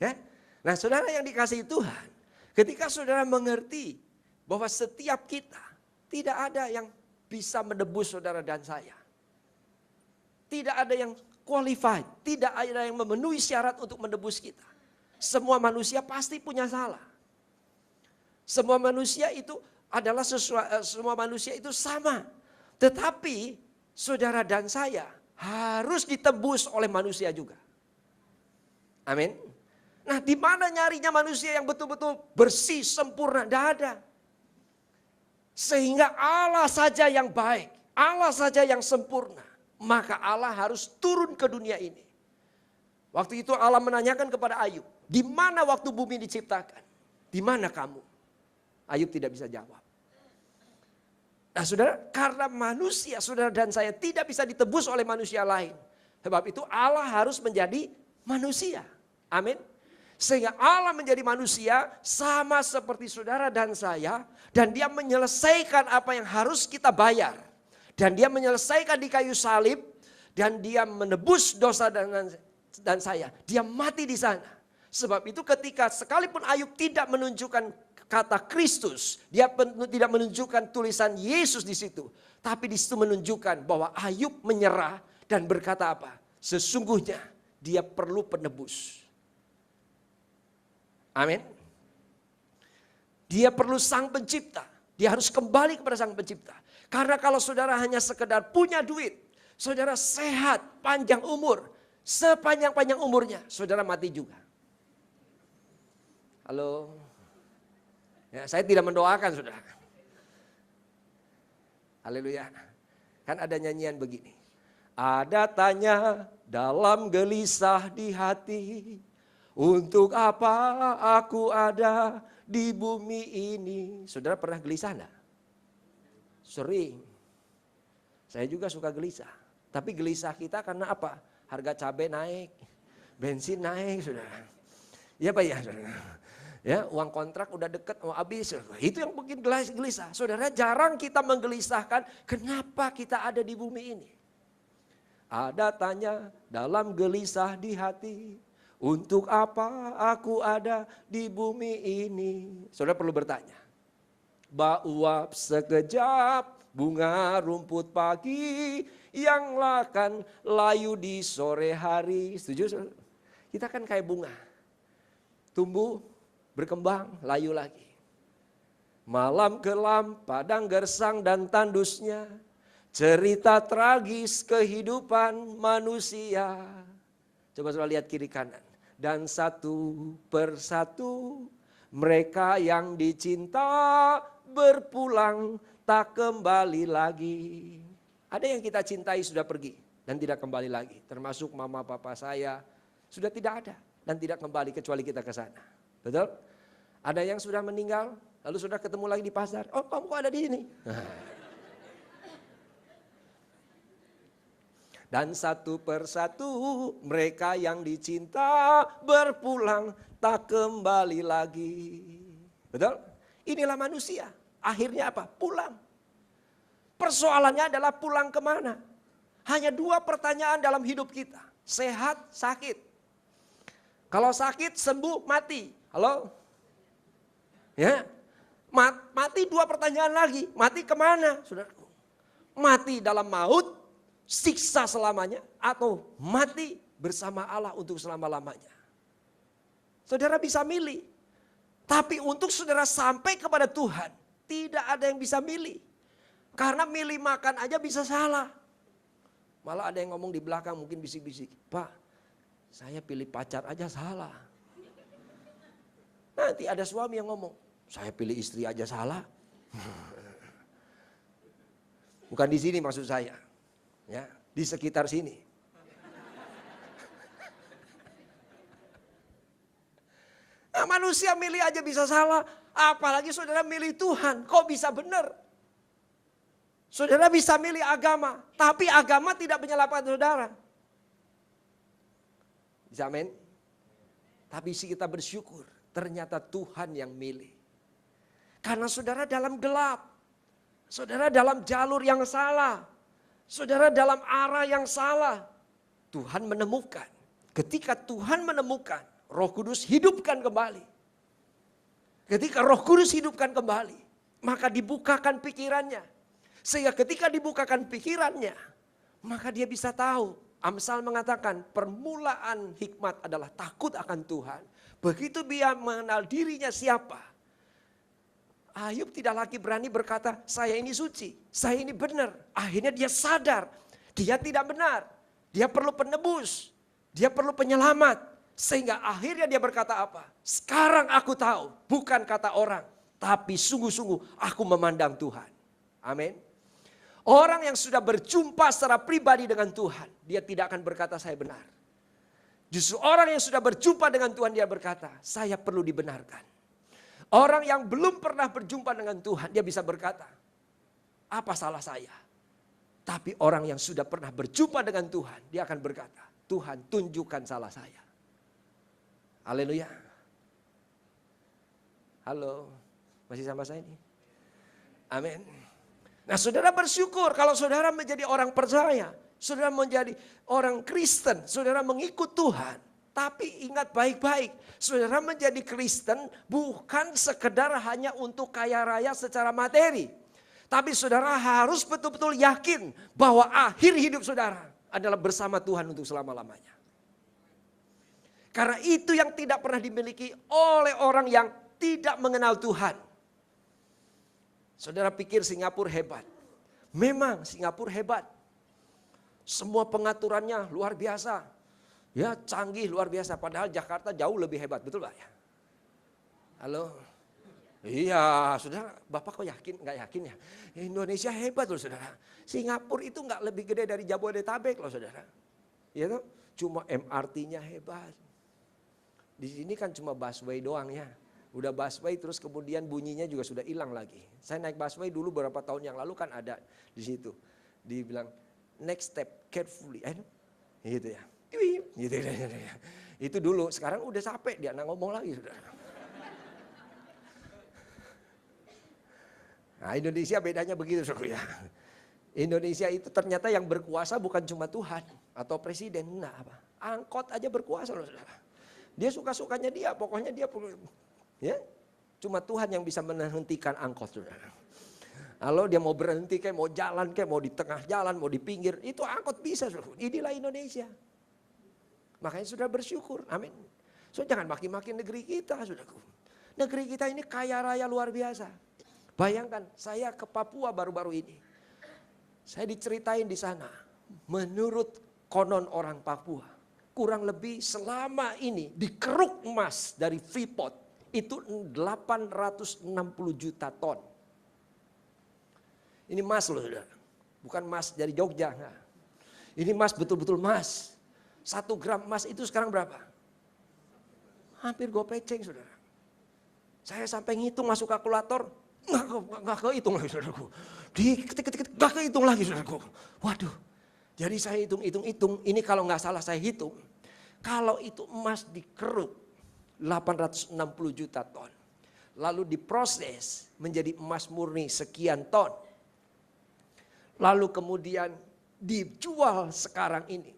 Ya? Nah, saudara yang dikasihi Tuhan, ketika saudara mengerti bahwa setiap kita tidak ada yang bisa menebus saudara dan saya. Tidak ada yang qualified, tidak ada yang memenuhi syarat untuk menebus kita. Semua manusia pasti punya salah. Semua manusia itu adalah semua manusia itu sama. Tetapi saudara dan saya harus ditebus oleh manusia juga. Amin. Nah, di mana nyarinya manusia yang betul-betul bersih, sempurna? Tidak ada. Sehingga Allah saja yang baik, Allah saja yang sempurna. Maka Allah harus turun ke dunia ini. Waktu itu Allah menanyakan kepada Ayub, di mana waktu bumi diciptakan? Di mana kamu? Ayub tidak bisa jawab. Nah, saudara, karena manusia, saudara dan saya tidak bisa ditebus oleh manusia lain. Sebab itu Allah harus menjadi manusia. Amin. Sehingga Allah menjadi manusia sama seperti saudara dan saya. Dan dia menyelesaikan apa yang harus kita bayar. Dan dia menyelesaikan di kayu salib. Dan dia menebus dosa dan saya. Dia mati di sana. Sebab itu ketika sekalipun Ayub tidak menunjukkan kata Kristus. Dia tidak menunjukkan tulisan Yesus di situ. Tapi di situ menunjukkan bahwa Ayub menyerah dan berkata apa? Sesungguhnya dia perlu penebus. Amin. Dia perlu sang pencipta. Dia harus kembali kepada sang pencipta. Karena kalau saudara hanya sekedar punya duit. Saudara sehat, panjang umur. Sepanjang-panjang umurnya, saudara mati juga. Halo. Ya, saya tidak mendoakan saudara. Haleluya. Kan ada nyanyian begini. Ada tanya dalam gelisah di hati. Untuk apa aku ada di bumi ini? Saudara pernah gelisah enggak? Sering. Saya juga suka gelisah. Tapi gelisah kita karena apa? Harga cabai naik, bensin naik, saudara. Ya Pak ya, saudara. Ya, uang kontrak udah deket mau habis. Itu yang bikin gelisah. Saudara, jarang kita menggelisahkan kenapa kita ada di bumi ini. Ada tanya dalam gelisah di hati. Untuk apa aku ada di bumi ini? Saudara perlu bertanya. Bauap sekejap bunga rumput pagi yang akan layu di sore hari. Setuju saudara? Kita kan kayak bunga. Tumbuh, berkembang, layu lagi. Malam kelam, padang gersang dan tandusnya. Cerita tragis kehidupan manusia. Coba saudara lihat kiri kanan. Dan satu persatu mereka yang dicinta berpulang tak kembali lagi. Ada yang kita cintai sudah pergi dan tidak kembali lagi. Termasuk mama papa saya sudah tidak ada dan tidak kembali kecuali kita ke sana. Betul? Ada yang sudah meninggal lalu sudah ketemu lagi di pasar. Oh, kamu kok ada di sini? Dan satu persatu mereka yang dicinta berpulang tak kembali lagi. Betul? Inilah manusia. Akhirnya apa? Pulang. Persoalannya adalah pulang kemana? Hanya dua pertanyaan dalam hidup kita. sehat, sakit. Kalau sakit, sembuh, mati. Halo? Ya, mati 2 pertanyaan lagi. Mati kemana, saudaraku? Mati dalam maut, siksa selamanya, atau mati bersama Allah untuk selama-lamanya. Saudara bisa milih. Tapi untuk saudara sampai kepada Tuhan, tidak ada yang bisa milih. Karena milih makan aja bisa salah. Malah ada yang ngomong di belakang mungkin bisik-bisik, Pak, saya pilih pacar aja salah. Nanti ada suami yang ngomong, saya pilih istri aja salah. Bukan di sini maksud saya, ya, di sekitar sini. Nah, manusia milih aja bisa salah, apalagi saudara milih Tuhan, kok bisa benar? Saudara bisa milih agama, tapi agama tidak menyelamatkan saudara. Bisa amin? Tapi kita bersyukur, ternyata Tuhan yang milih. Karena saudara dalam gelap, saudara dalam jalur yang salah, saudara dalam arah yang salah, Tuhan menemukan. Ketika Tuhan menemukan, Roh Kudus hidupkan kembali. Ketika Roh Kudus hidupkan kembali, maka dibukakan pikirannya. Sehingga ketika dibukakan pikirannya, maka dia bisa tahu. Amsal mengatakan permulaan hikmat adalah takut akan Tuhan. Begitu dia mengenal dirinya siapa, Ayub tidak lagi berani berkata, saya ini suci, saya ini benar. Akhirnya dia sadar, dia tidak benar. Dia perlu penebus, dia perlu penyelamat. Sehingga akhirnya dia berkata apa? Sekarang aku tahu, bukan kata orang, tapi sungguh-sungguh aku memandang Tuhan. Amin. Orang yang sudah berjumpa secara pribadi dengan Tuhan, dia tidak akan berkata saya benar. Justru orang yang sudah berjumpa dengan Tuhan, dia berkata saya perlu dibenarkan. Orang yang belum pernah berjumpa dengan Tuhan, dia bisa berkata apa salah saya. Tapi orang yang sudah pernah berjumpa dengan Tuhan, dia akan berkata Tuhan tunjukkan salah saya. Haleluya. Halo, masih sama saya ini? Amin. Nah, saudara bersyukur kalau saudara menjadi orang percaya, saudara menjadi orang Kristen, saudara mengikut Tuhan. Tapi ingat baik-baik, saudara menjadi Kristen bukan sekedar hanya untuk kaya raya secara materi. Tapi saudara harus betul-betul yakin bahwa akhir hidup saudara adalah bersama Tuhan untuk selama-lamanya. Karena itu yang tidak pernah dimiliki oleh orang yang tidak mengenal Tuhan. Saudara pikir Singapura hebat. Memang Singapura hebat. Semua pengaturannya luar biasa. Ya, canggih luar biasa. Padahal Jakarta jauh lebih hebat, betul Pak ya? Halo? Iya, saudara. Bapak kok yakin? Nggak yakin ya? Indonesia hebat loh saudara. Singapura itu nggak lebih gede dari Jabodetabek loh saudara. Ya tuh, cuma MRT-nya hebat. Di sini kan cuma busway doang ya. Udah busway terus kemudian bunyinya juga sudah hilang lagi. Saya naik busway dulu beberapa tahun yang lalu kan ada di situ. Dibilang next step carefully. Gitu ya. Gitu ya. Itu dulu, sekarang udah capek dia ngomong lagi saudara. Nah, Indonesia bedanya begitu saudara. Indonesia itu ternyata yang berkuasa bukan cuma Tuhan atau presiden. Nah, apa? Angkot aja berkuasa loh saudara. Dia suka-sukanya dia, pokoknya dia ya, cuma Tuhan yang bisa menghentikan angkot saudara. Kalau dia mau berhenti kayak mau jalan kayak mau di tengah jalan, mau di pinggir, itu angkot bisa saudara. Inilah Indonesia. Makanya sudah bersyukur, amin. So jangan maki-maki negeri kita saudaraku. Negeri kita ini kaya raya luar biasa. Bayangkan saya ke Papua baru-baru ini. Saya diceritain di sana, menurut konon orang Papua, kurang lebih selama ini dikeruk emas dari Freeport itu 860 juta ton. Ini emas loh saudara, bukan emas dari Jogja. Nah. Ini emas betul-betul emas. 1 gram emas itu sekarang berapa? Hampir gopeceng saudara. Saya sampai ngitung masuk kalkulator, nggak kehitung lagi saudaraku. Diketik-ketik nggak kehitung lagi saudaraku. Waduh. Jadi saya hitung-hitung, ini kalau nggak salah saya hitung, kalau itu emas dikeruk 860 juta ton, lalu diproses menjadi emas murni sekian ton, lalu kemudian dijual sekarang ini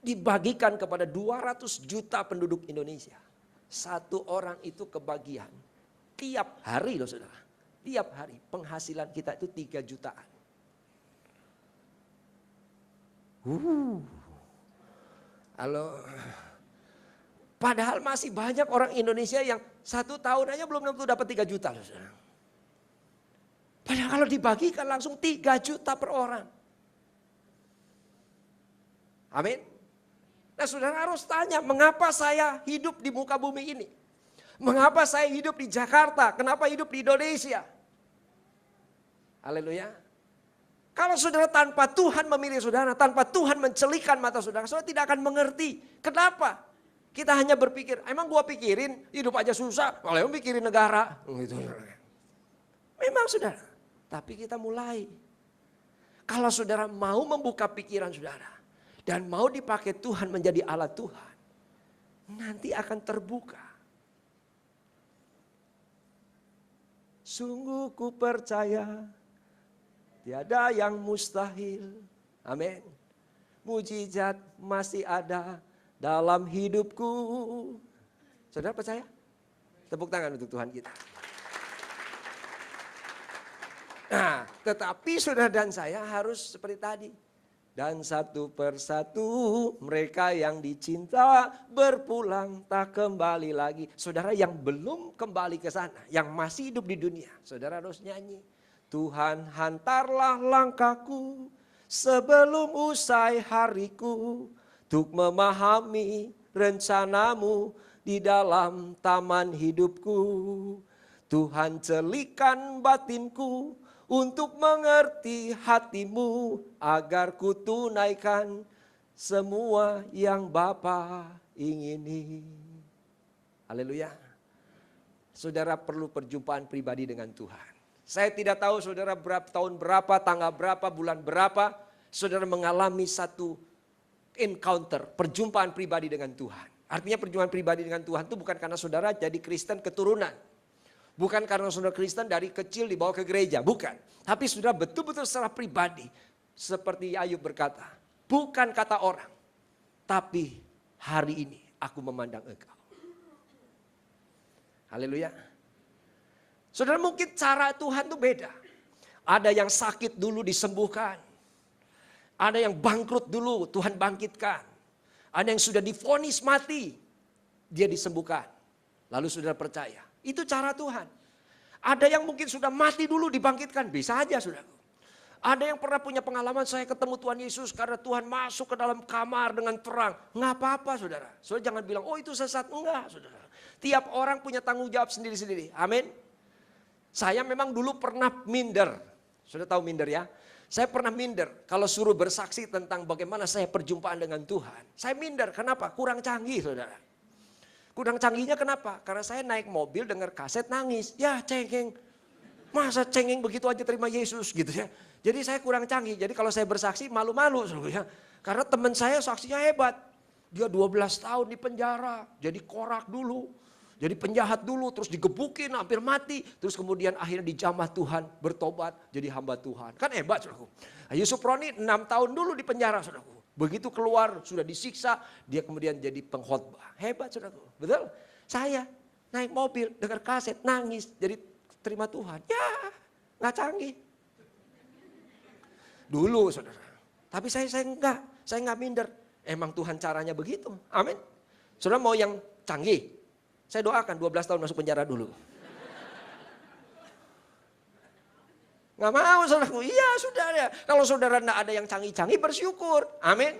dibagikan kepada 200 juta penduduk Indonesia. Satu orang itu kebagian. Tiap hari loh saudara. Tiap hari penghasilan kita itu 3 jutaan. Halo. Padahal masih banyak orang Indonesia yang 1 tahun aja belum tentu dapat 3 juta loh saudara. Padahal kalau dibagikan langsung 3 juta per orang. Amin. Nah saudara harus tanya, mengapa saya hidup di muka bumi ini? Mengapa saya hidup di Jakarta? Kenapa hidup di Indonesia? Haleluya. Kalau saudara tanpa Tuhan memilih saudara, tanpa Tuhan mencelikan mata saudara, saudara tidak akan mengerti. Kenapa? Kita hanya berpikir, emang gua pikirin hidup aja susah, malah mikirin negara. Gitu. Memang saudara, tapi kita mulai. Kalau saudara mau membuka pikiran saudara, dan mau dipakai Tuhan menjadi alat Tuhan, nanti akan terbuka. Sungguh ku percaya, tiada yang mustahil. Amin. Mujizat masih ada dalam hidupku. Saudara percaya? Tepuk tangan untuk Tuhan kita. Nah, tetapi saudara dan saya harus seperti tadi. Dan satu persatu mereka yang dicinta berpulang tak kembali lagi. Saudara yang belum kembali ke sana, yang masih hidup di dunia, saudara harus nyanyi. Tuhan hantarlah langkahku sebelum usai hariku, untuk memahami rencanamu di dalam taman hidupku. Tuhan celikan batinku untuk mengerti hatimu, agar ku tunaikan semua yang Bapa ingini. Haleluya. Saudara perlu perjumpaan pribadi dengan Tuhan. Saya tidak tahu saudara tahun berapa, tanggal berapa, bulan berapa, saudara mengalami satu encounter, perjumpaan pribadi dengan Tuhan. Artinya perjumpaan pribadi dengan Tuhan itu bukan karena saudara jadi Kristen keturunan. Bukan karena saudara Kristen dari kecil dibawa ke gereja, bukan. Tapi saudara betul-betul secara pribadi. Seperti Ayub berkata, bukan kata orang, tapi hari ini aku memandang engkau. Haleluya. Saudara mungkin cara Tuhan itu beda. Ada yang sakit dulu disembuhkan. Ada yang bangkrut dulu Tuhan bangkitkan. Ada yang sudah divonis mati, dia disembuhkan. Lalu saudara percaya. Itu cara Tuhan. Ada yang mungkin sudah mati dulu dibangkitkan. Bisa aja saudara. Ada yang pernah punya pengalaman, saya ketemu Tuhan Yesus karena Tuhan masuk ke dalam kamar dengan terang. Nggak apa-apa saudara. Saudara jangan bilang, oh itu sesat. Enggak saudara. Tiap orang punya tanggung jawab sendiri-sendiri. Amin. Saya memang dulu pernah minder. Sudah tahu minder ya? Saya pernah minder kalau suruh bersaksi tentang bagaimana saya perjumpaan dengan Tuhan. Saya minder, kenapa? Kurang canggih saudara. Kurang canggihnya kenapa? Karena saya naik mobil dengar kaset nangis. Ya cengeng. Masa cengeng begitu aja terima Yesus gitu ya. Jadi saya kurang canggih. Jadi kalau saya bersaksi malu-malu. Ya. Karena teman saya saksinya hebat. Dia 12 tahun di penjara. Jadi korak dulu. Jadi penjahat dulu. Terus digebukin hampir mati. Terus kemudian akhirnya dijamah Tuhan. Bertobat jadi hamba Tuhan. Kan hebat saudaraku. Yusuf Roni 6 tahun dulu di penjara saudaraku. Begitu keluar sudah disiksa, dia kemudian jadi pengkhotbah. Hebat saudaraku, betul? Saya naik mobil, dengar kaset, nangis, jadi terima Tuhan. Ya, nggak canggih. Dulu saudara. Tapi saya nggak minder. Emang Tuhan caranya begitu. Amin. Saudara mau yang canggih? Saya doakan 12 tahun masuk penjara dulu. Nggak mau saudaraku, iya saudara. Kalau saudara tidak ada yang canggih-canggih bersyukur, amin.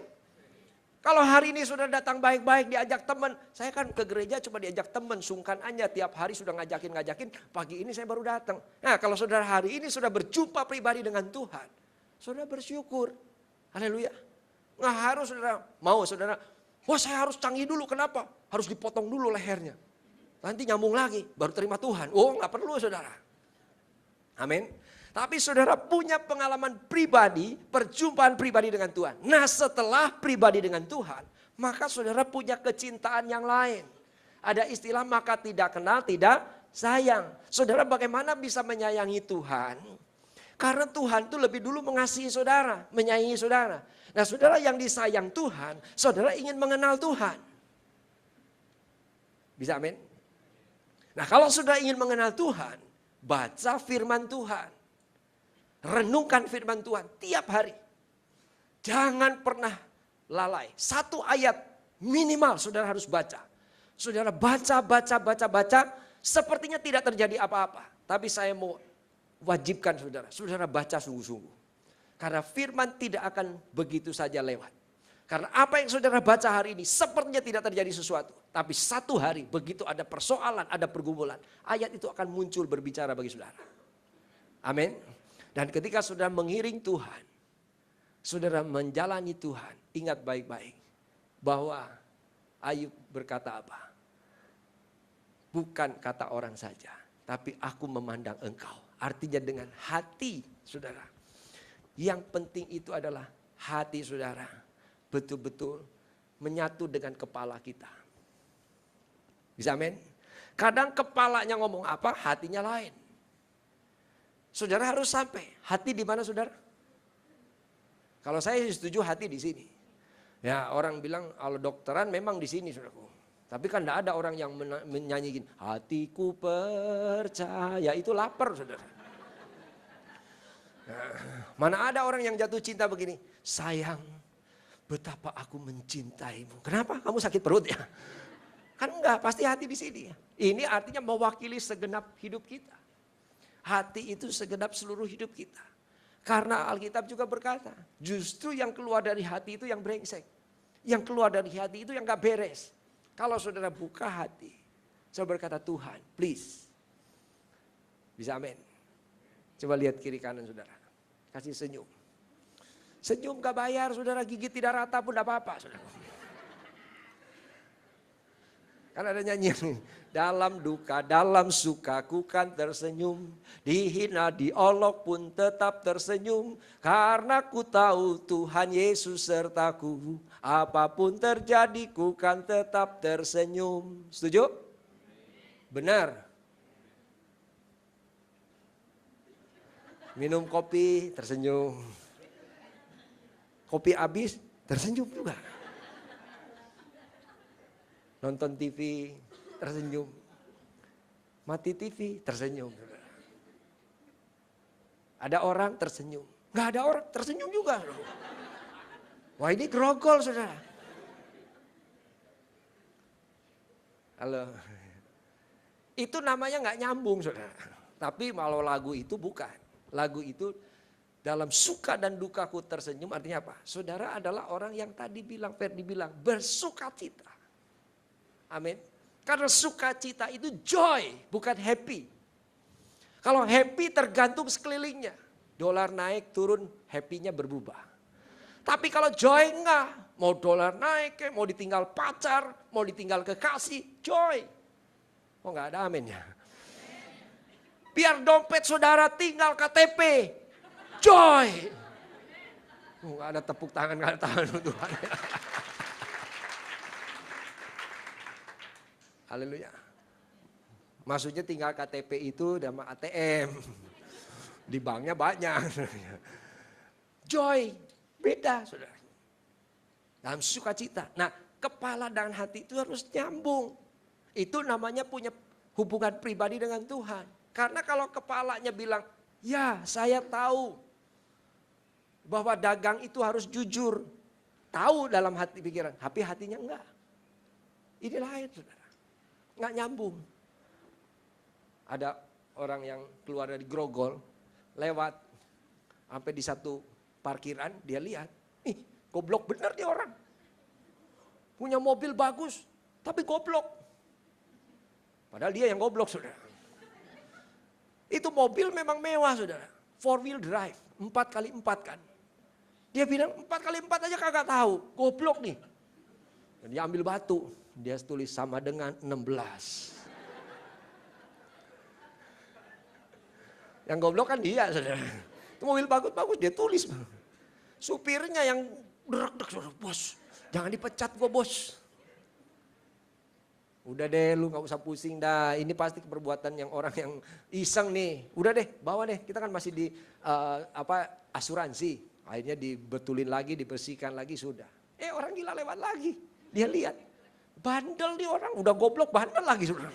Kalau hari ini saudara datang baik-baik diajak teman, saya kan ke gereja cuma diajak teman, sungkan aja tiap hari sudah ngajakin, pagi ini saya baru datang. Nah kalau saudara hari ini sudah berjumpa pribadi dengan Tuhan, saudara bersyukur, haleluya. Nggak harus saudara, mau saudara, wah saya harus canggih dulu, kenapa? Harus dipotong dulu lehernya, nanti nyambung lagi, baru terima Tuhan. Oh nggak perlu saudara, amin. Tapi saudara punya pengalaman pribadi, perjumpaan pribadi dengan Tuhan. Nah setelah pribadi dengan Tuhan, maka saudara punya kecintaan yang lain. Ada istilah maka tidak kenal, tidak sayang. Saudara bagaimana bisa menyayangi Tuhan? Karena Tuhan itu lebih dulu mengasihi saudara, menyayangi saudara. Nah saudara yang disayang Tuhan, saudara ingin mengenal Tuhan. Bisa amin? Nah kalau saudara ingin mengenal Tuhan, baca firman Tuhan. Renungkan firman Tuhan tiap hari. Jangan pernah lalai. Satu ayat minimal saudara harus baca. Saudara baca. Sepertinya tidak terjadi apa-apa. Tapi saya mau wajibkan saudara baca sungguh-sungguh. Karena firman tidak akan begitu saja lewat. Karena apa yang saudara baca hari ini sepertinya tidak terjadi sesuatu. Tapi satu hari begitu ada persoalan, ada pergumulan. Ayat itu akan muncul berbicara bagi saudara. Amin. Dan ketika saudara mengiring Tuhan, saudara menjalani Tuhan, ingat baik-baik bahwa Ayub berkata apa? Bukan kata orang saja, tapi aku memandang engkau. Artinya dengan hati saudara. Yang penting itu adalah hati saudara betul-betul menyatu dengan kepala kita. Bisa amin? Kadang kepalanya ngomong apa, hatinya lain. Saudara harus sampai. Hati di mana saudara? Kalau saya setuju hati di sini. Ya orang bilang kalau dokteran memang di sini saudaraku. Tapi kan tidak ada orang yang menyanyikin hatiku percaya, itu lapar saudara. Mana ada orang yang jatuh cinta begini, sayang betapa aku mencintaimu. Kenapa? Kamu sakit perut ya? Kan enggak, pasti hati di sini. Ini artinya mewakili segenap hidup kita. Hati itu segenap seluruh hidup kita. Karena Alkitab juga berkata, justru yang keluar dari hati itu yang brengsek. Yang keluar dari hati itu yang gak beres. Kalau saudara buka hati, saya berkata Tuhan, please. Bisa amin. Coba lihat kiri kanan saudara. Kasih senyum. Senyum gak bayar saudara, gigi tidak rata pun gak apa-apa saudara. Kan ada nyanyian, dalam duka, dalam suka ku kan tersenyum. Dihina, diolok pun tetap tersenyum. Karena ku tahu Tuhan Yesus sertaku. Apapun terjadi ku kan tetap tersenyum. Setuju? Benar. Minum kopi tersenyum. Kopi habis tersenyum juga. Nonton TV tersenyum. Mati TV tersenyum. Ada orang tersenyum. Nggak ada orang tersenyum juga. Wah ini grogol saudara. Halo. Itu namanya nggak nyambung saudara. Tapi kalau lagu itu bukan. Lagu itu dalam suka dan dukaku tersenyum artinya apa? Saudara adalah orang yang tadi bilang, Ferdi bilang bersukacita. Amin. Karena sukacita itu joy, bukan happy. Kalau happy tergantung sekelilingnya. Dolar naik turun, happy-nya berubah. Tapi kalau joy enggak. Mau dolar naik, mau ditinggal pacar, mau ditinggal kekasih, joy. Oh enggak ada amin ya. Biar dompet saudara tinggal KTP, joy. Oh, enggak ada tepuk tangan, enggak ada tangan Tuhan. Haleluya. Maksudnya tinggal KTP itu sama ATM. Di banknya banyak. Joy, beda saudara. Dalam sukacita. Nah kepala dan hati itu harus nyambung. Itu namanya punya hubungan pribadi dengan Tuhan. Karena kalau kepalanya bilang, ya saya tahu bahwa dagang itu harus jujur. Tahu dalam hati pikiran, tapi hatinya enggak. Ini lain saudara. Nggak nyambung. Ada orang yang keluar dari Grogol, lewat sampai di satu parkiran, dia lihat, ih goblok bener dia orang. Punya mobil bagus, tapi goblok. Padahal dia yang goblok saudara. Itu mobil memang mewah saudara, 4-wheel drive, 4x4 kan. Dia bilang 4x4 aja kagak tahu, goblok nih. Dan dia ambil batu. Dia tulis sama dengan 16. Yang goblok kan dia saudara. Itu mobil bagus-bagus dia tulis. Supirnya yang derek-derek saudara, bos. Jangan dipecat gua bos. Udah deh lu gak usah pusing dah, ini pasti perbuatan yang orang yang iseng nih. Udah deh bawa deh, kita kan masih di asuransi. Akhirnya dibetulin lagi, dibersihkan lagi, sudah. Orang gila lewat lagi, dia lihat. Bandel nih orang, udah goblok bandel lagi saudara.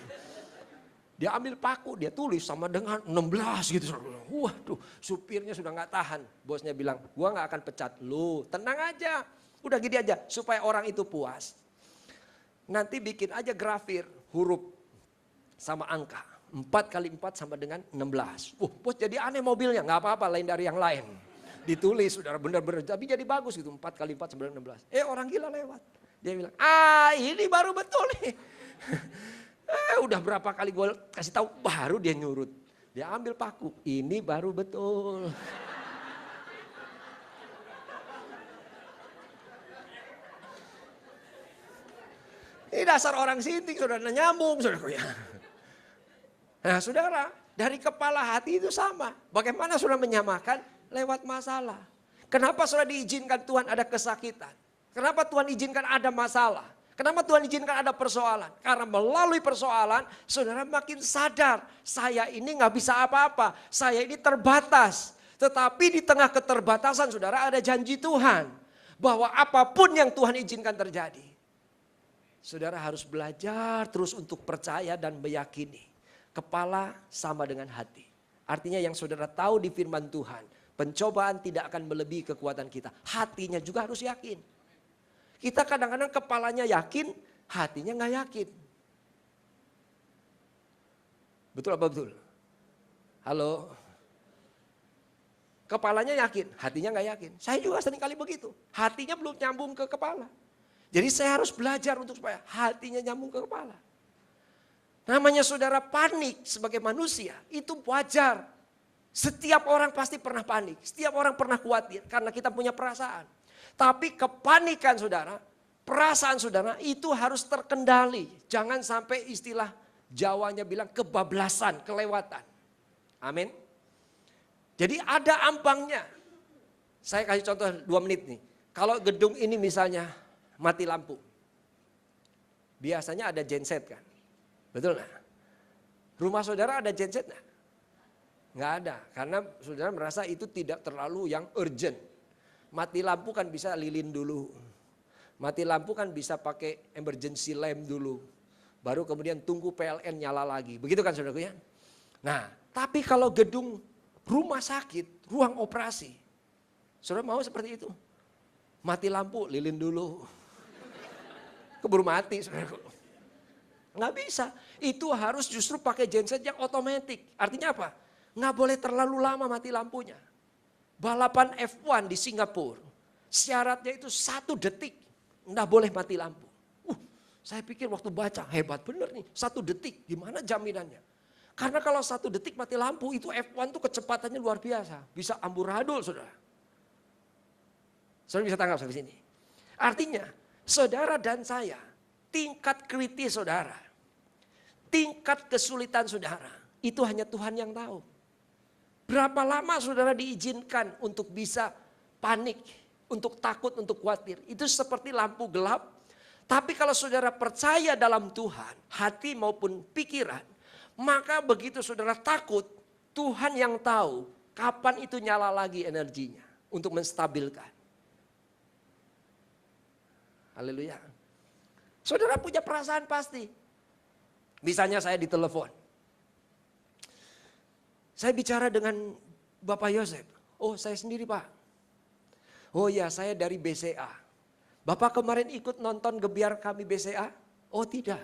Dia ambil paku, dia tulis sama dengan 16 gitu. Waduh, supirnya sudah gak tahan. Bosnya bilang, gua gak akan pecat lu, tenang aja. Udah gini aja, supaya orang itu puas. Nanti bikin aja grafir, huruf sama angka. 4 kali 4 sama dengan 16. Bos jadi aneh mobilnya, gak apa-apa lain dari yang lain. Ditulis, saudara benar-benar, tapi jadi bagus gitu. 4 kali 4 sama dengan 16. Orang gila lewat. Dia bilang, ini baru betul nih. Udah berapa kali gue kasih tahu, baru dia nyurut. Dia ambil paku, ini baru betul. Ini dasar orang sinting, saudara, nyambung saudara. Nah saudara, dari kepala hati itu sama. Bagaimana saudara menyamakan? Lewat masalah. Kenapa saudara diizinkan Tuhan ada kesakitan? Kenapa Tuhan izinkan ada masalah? Kenapa Tuhan izinkan ada persoalan? Karena melalui persoalan, saudara makin sadar, saya ini gak bisa apa-apa, saya ini terbatas. Tetapi di tengah keterbatasan saudara ada janji Tuhan. Bahwa apapun yang Tuhan izinkan terjadi. Saudara harus belajar terus untuk percaya dan meyakini. Kepala sama dengan hati. Artinya yang saudara tahu di firman Tuhan, pencobaan tidak akan melebihi kekuatan kita. Hatinya juga harus yakin. Kita kadang-kadang kepalanya yakin, hatinya gak yakin. Betul apa betul? Halo? Kepalanya yakin, hatinya gak yakin. Saya juga sering kali begitu. Hatinya belum nyambung ke kepala. Jadi saya harus belajar untuk supaya hatinya nyambung ke kepala. Namanya saudara panik sebagai manusia, itu wajar. Setiap orang pasti pernah panik, setiap orang pernah khawatir karena kita punya perasaan. Tapi kepanikan saudara, perasaan saudara itu harus terkendali. Jangan sampai istilah Jawanya bilang kebablasan, kelewatan. Amin. Jadi ada ambangnya. Saya kasih contoh 2 menit nih. Kalau gedung ini misalnya mati lampu. Biasanya ada genset kan. Betul nggak? Rumah saudara ada genset nggak? Nggak ada. Karena saudara merasa itu tidak terlalu yang urgent. Mati lampu kan bisa lilin dulu. Mati lampu kan bisa pakai emergency lamp dulu. Baru kemudian tunggu PLN nyala lagi. Begitu kan saudaraku ya? Nah, tapi kalau gedung rumah sakit, ruang operasi. Saudara mau seperti itu? Mati lampu, lilin dulu. Keburu mati saudaraku. Nggak bisa. Itu harus justru pakai genset yang otomatis. Artinya apa? Nggak boleh terlalu lama mati lampunya. Balapan F1 di Singapura, syaratnya itu 1 detik, nggak boleh mati lampu. Saya pikir waktu baca, hebat bener nih, 1 detik, gimana jaminannya? Karena kalau 1 detik mati lampu, itu F1 tuh kecepatannya luar biasa, bisa amburadul saudara. Saudara bisa tangkap sampai sini. Artinya, saudara dan saya, tingkat kritis saudara, tingkat kesulitan saudara, itu hanya Tuhan yang tahu. Berapa lama saudara diizinkan untuk bisa panik, untuk takut, untuk khawatir. Itu seperti lampu gelap. Tapi kalau saudara percaya dalam Tuhan, hati maupun pikiran, maka begitu saudara takut, Tuhan yang tahu kapan itu nyala lagi energinya untuk menstabilkan. Haleluya. Saudara punya perasaan pasti. Misalnya saya ditelepon. Saya bicara dengan Bapak Yosef. Oh saya sendiri Pak. Oh ya saya dari BCA. Bapak kemarin ikut nonton gebiar kami BCA? Oh tidak.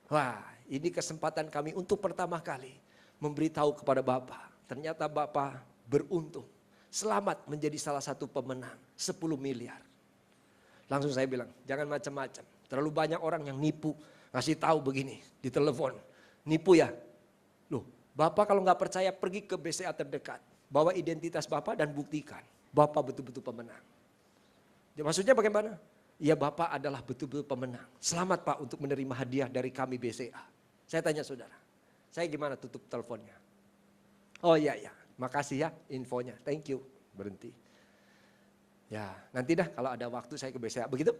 Wah ini kesempatan kami untuk pertama kali memberitahu kepada Bapak. Ternyata Bapak beruntung. Selamat menjadi salah satu pemenang 10 miliar. Langsung saya bilang jangan macam-macam. Terlalu banyak orang yang nipu. Ngasih tahu begini di telepon. Nipu ya? Loh. Bapak kalau nggak percaya pergi ke BCA terdekat. Bawa identitas Bapak dan buktikan. Bapak betul-betul pemenang. Ya, maksudnya bagaimana? Ya Bapak adalah betul-betul pemenang. Selamat Pak untuk menerima hadiah dari kami BCA. Saya tanya saudara. Saya gimana tutup teleponnya? Oh iya ya, makasih ya infonya. Thank you. Berhenti. Ya nanti dah kalau ada waktu saya ke BCA. Begitu?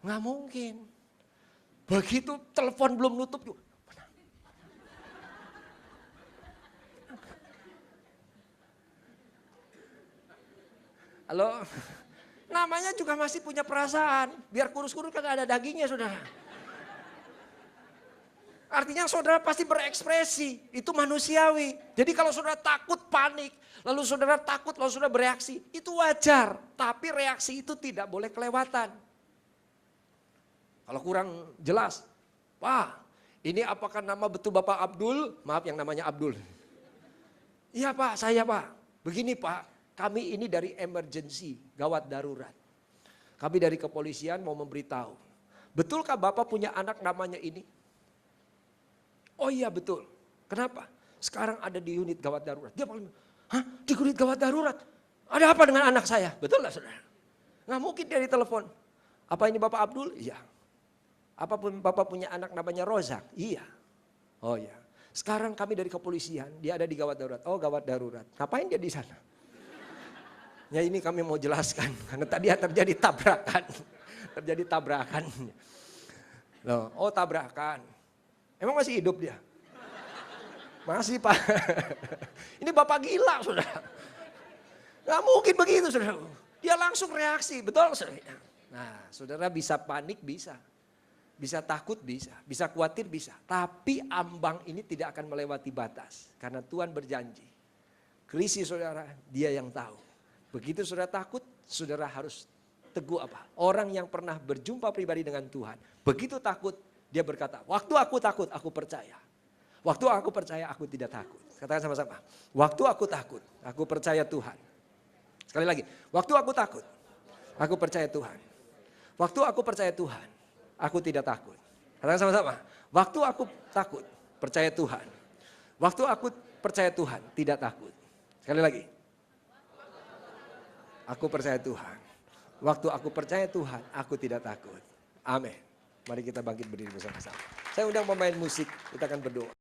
Nggak mungkin. Begitu telepon belum nutup juga. Halo, namanya juga masih punya perasaan. Biar kurus-kurus kan ada dagingnya, saudara. Artinya saudara pasti berekspresi, itu manusiawi. Jadi kalau saudara takut, panik, lalu saudara takut, lalu saudara bereaksi, itu wajar. Tapi reaksi itu tidak boleh kelewatan. Kalau kurang jelas, Pak, ini apakah nama betul Bapak Abdul? Maaf yang namanya Abdul. Iya Pak, saya Pak. Begini Pak, kami ini dari emergency, gawat darurat. Kami dari kepolisian mau memberitahu. Betulkah Bapak punya anak namanya ini? Oh iya betul. Kenapa? Sekarang ada di unit gawat darurat. Dia paling, hah? Di unit gawat darurat? Ada apa dengan anak saya? Betul lah saudara? Nggak mungkin dia ditelepon. Apa ini Bapak Abdul? Iya. Apapun Bapak punya anak namanya Rozak? Iya. Oh iya. Sekarang kami dari kepolisian, dia ada di gawat darurat. Oh gawat darurat. Ngapain dia di sana? Ya ini kami mau jelaskan. Karena tadi terjadi tabrakan. Terjadi tabrakan. Loh, oh tabrakan. Emang masih hidup dia? Masih Pak. Ini Bapak gila saudara. Gak mungkin begitu saudara. Dia langsung reaksi, betul saudara? Nah saudara bisa panik bisa. Bisa takut bisa, bisa khawatir bisa. Tapi ambang ini tidak akan melewati batas. Karena Tuhan berjanji. Krisis saudara, dia yang tahu. Begitu saudara takut, saudara harus teguh apa? Orang yang pernah berjumpa pribadi dengan Tuhan. Begitu takut, dia berkata, waktu aku takut, aku percaya. Waktu aku percaya, aku tidak takut. Katakan sama-sama. Waktu aku takut, aku percaya Tuhan. Sekali lagi, waktu aku takut, aku percaya Tuhan. Waktu aku percaya Tuhan, aku tidak takut. Katakan sama-sama. Waktu aku takut, percaya Tuhan. Waktu aku percaya Tuhan, tidak takut. Sekali lagi. Aku percaya Tuhan. Waktu aku percaya Tuhan, aku tidak takut. Amin. Mari kita bangkit berdiri bersama-sama. Saya undang pemain musik, kita akan berdoa.